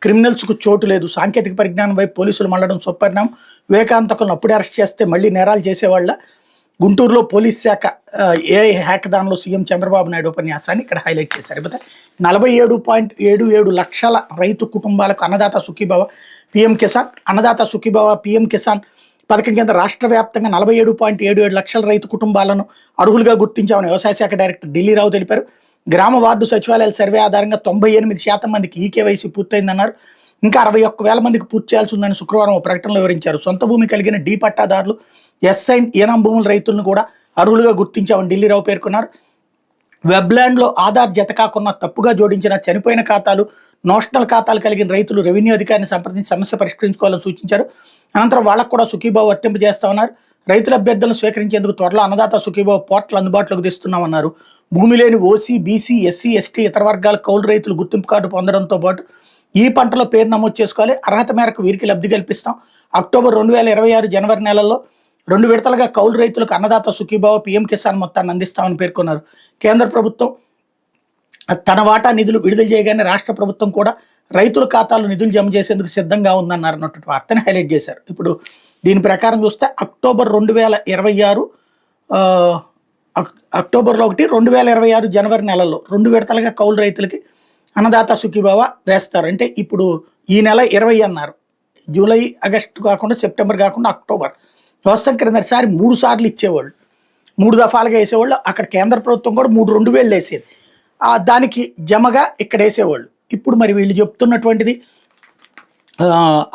క్రిమినల్స్కు చోటు లేదు. సాంకేతిక పరిజ్ఞానం వైపు పోలీసులు మళ్ళడం సుపరిణామం. వివేకాంతకులను అప్పుడే అరెస్ట్ చేస్తే మళ్ళీ నేరాలు చేసేవాళ్ళ. గుంటూరులో పోలీస్ శాఖ ఏఐ హ్యాకథాన్లో సీఎం చంద్రబాబు నాయుడు ఉపన్యాసాన్ని ఇక్కడ హైలైట్ చేశారు. అయితే 47.77 లక్షల రైతు కుటుంబాలకు అన్నదాత సుఖీభవ పీఎం కిసాన్, అన్నదాత సుఖీభవ పీఎం కిసాన్ పథకం కింద రాష్ట్ర వ్యాప్తంగా 47.77 లక్షల రైతు కుటుంబాలను అర్హులుగా గుర్తించామని వ్యవసాయ శాఖ డైరెక్టర్ ఢిల్లీరావు తెలిపారు. గ్రామ వార్డు సచివాలయాల సర్వే ఆధారంగా 98% మందికి ఈకేవైసీ పూర్తయిందన్నారు. ఇంకా 61,000 మందికి పూర్తి చేయాల్సి ఉందని శుక్రవారం ఒక ప్రకటనలో వివరించారు. సొంత భూమి కలిగిన డి పట్టాదారులు, ఎస్ఐన్ ఈనాం భూముల రైతులను కూడా అర్హులుగా గుర్తించామని ఢిల్లీరావు పేర్కొన్నారు. వెబ్లాండ్లో ఆధార్ జత కాకుండా తప్పుగా జోడించిన చనిపోయిన ఖాతాలు, నోషనల్ ఖాతాలు కలిగిన రైతులు రెవెన్యూ అధికారిని సంప్రదించి సమస్య పరిష్కరించుకోవాలని సూచించారు. అనంతరం వాళ్లకు కూడా సుఖీభావ వర్తింపజేస్తామన్నారు. రైతుల అభ్యర్థులను స్వీకరించేందుకు త్వరలో అన్నదాత సుఖీభావ పోర్టల్ అందుబాటులోకి తెస్తున్నామన్నారు. భూమి లేని ఓసీ, బీసీ, ఎస్సీ, ఎస్టీ, ఇతర వర్గాల కౌలు రైతులు గుర్తింపు కార్డు పొందడంతో పాటు ఈ పంటలో పేరు నమోదు చేసుకోవాలి. అర్హత మేరకు వీరికి లబ్ధి కల్పిస్తాం. అక్టోబర్ 2026 జనవరి నెలల్లో 2 విడతలుగా కౌలు రైతులకు అన్నదాత సుఖీభావ పీఎం కిసాన్ మొత్తాన్ని అందిస్తామని పేర్కొన్నారు. కేంద్ర ప్రభుత్వం తన వాటా నిధులు విడుదల చేయగానే రాష్ట్ర ప్రభుత్వం కూడా రైతుల ఖాతాలు నిధులు జమ చేసేందుకు సిద్ధంగా ఉందన్నారు అన్నటువంటి వార్తని హైలైట్ చేశారు. ఇప్పుడు దీని ప్రకారం చూస్తే అక్టోబర్ 2026 అక్టోబర్లో 1, 2026 జనవరి నెలల్లో 2 విడతలుగా కౌలు రైతులకి అన్నదాత సుఖీభావ వేస్తారు. అంటే ఇప్పుడు ఈ నెల 20 అన్నారు. జూలై, ఆగస్టు కాకుండా సెప్టెంబర్ కాకుండా అక్టోబర్. వ్యవస్థ క్రిందటిసారి 3 సార్లు ఇచ్చేవాళ్ళు, 3 దఫాలుగా వేసేవాళ్ళు. అక్కడ కేంద్ర ప్రభుత్వం కూడా 2,000 వేసేది. దానికి జమగా ఇక్కడ వేసేవాళ్ళు. ఇప్పుడు మరి వీళ్ళు చెప్తున్నటువంటిది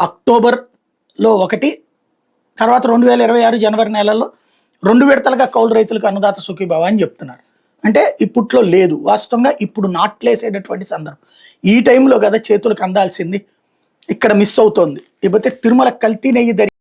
అక్టోబర్లో 1, తర్వాత 2026 జనవరి నెలల్లో 2 విడతలుగా కౌలు రైతులకు అన్నదాత సుఖీభావ అని చెప్తున్నారు. అంటే ఇప్పట్లో లేదు. వాస్తవంగా ఇప్పుడు నాట్లేసేటటువంటి సందర్భం. ఈ టైంలో కదా చేతులకు అందాల్సింది, ఇక్కడ మిస్ అవుతోంది. ఇకపోతే తిరుమల కల్తీ నెయ్యి